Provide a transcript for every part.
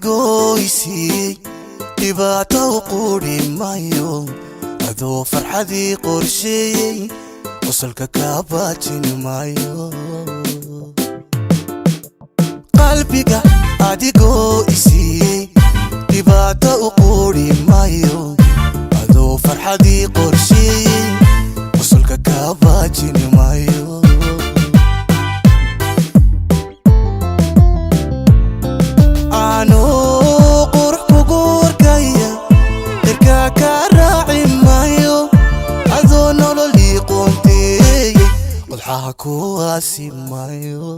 goysiyey dhibaato u quudhi maayo adoo farxadii qorsheeyey qosolka kaa baajin maayo qalbiga adigoo isiiyey dhibaato u quudhi maayo adoo farxadii qorsheeyey qosolka kaa baajin maayo kuwaasi maayo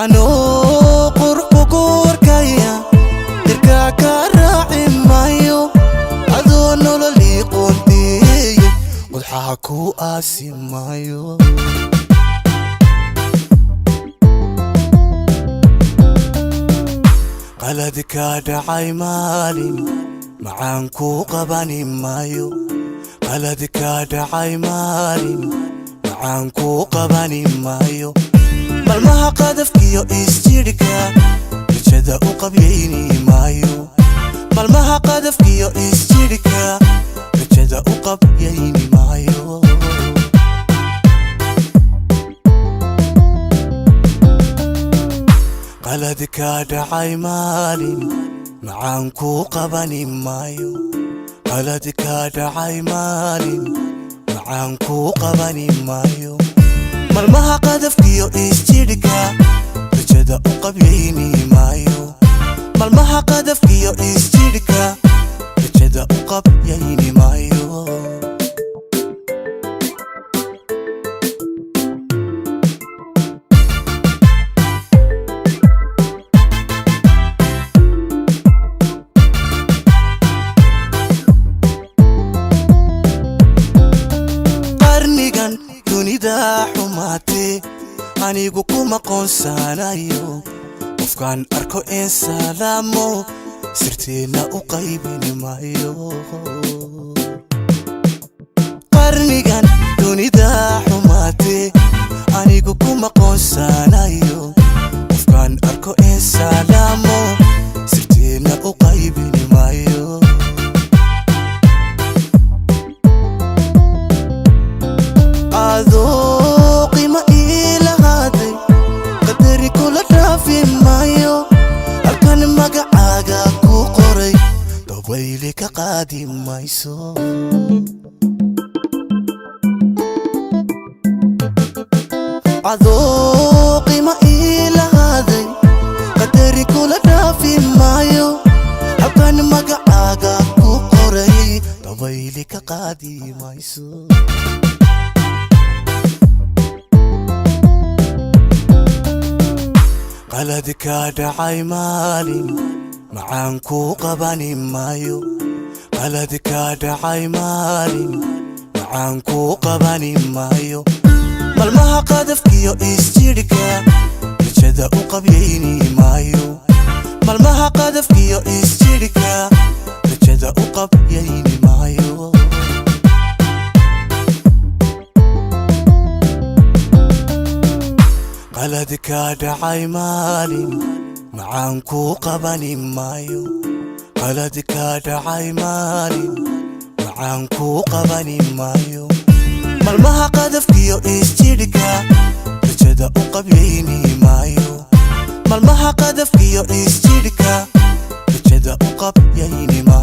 anoo qurux kugu warkaya dirkaa kaa raaci maayo adoo nolol ii qoonteeyey qodxaha ku aasi maayo qalad kaa dhacay maalin macaan kuu qabani maayo qalad kaa dhacay maalin macaan kuu qabani maayo malmaha qadafkiyo isjidhka rajada u qabyayni maayo malmaha qadafkiyo isjidhka rajada u qabyayni maayo qalad kaa dhacay maalin macaan kuu qabani maayo qalad kaa dhacay maalin macaan kuu qabani maayo malmaha qadafkiyo isjidhka rajada u qabyayni maayo malmaha qadafkiyo isjidhka rajada u qabyayni maayo xumaatee anigu kuma qoonsanayo qofkaan arko een salaamo sirteena u qaybini maayo qarnigan dunida xumaatee anigu kuma qoonsanayo qofkaan arko een salaamo sirteena u qaybini maayo wayli ka qaadi mayso adoo qiimo ii lahaaday qadari kula dhaafi maayo halkan magacaaga ku qoray wayli ka qaadi mayso qalad kaa dhacay maalin macaan kuu qabani maayo qalad kaa dhacay maalin macaan kuu qabani maayo malmaha qadafkiyo isjidhka rajada u qabyayni maayo malmaha qadafkiyo isjidhka rajada u qabyayni maayo qalad kaa dhacay maalin macaan kuu qabani maayo qalad kaa dhacay maalin macaan kuu qabani maayo malmaha qadafkiyo isjidhka rajada u qabyayni maayo malmaha qadafkiyo isjidhka rajada u qabyayni maayo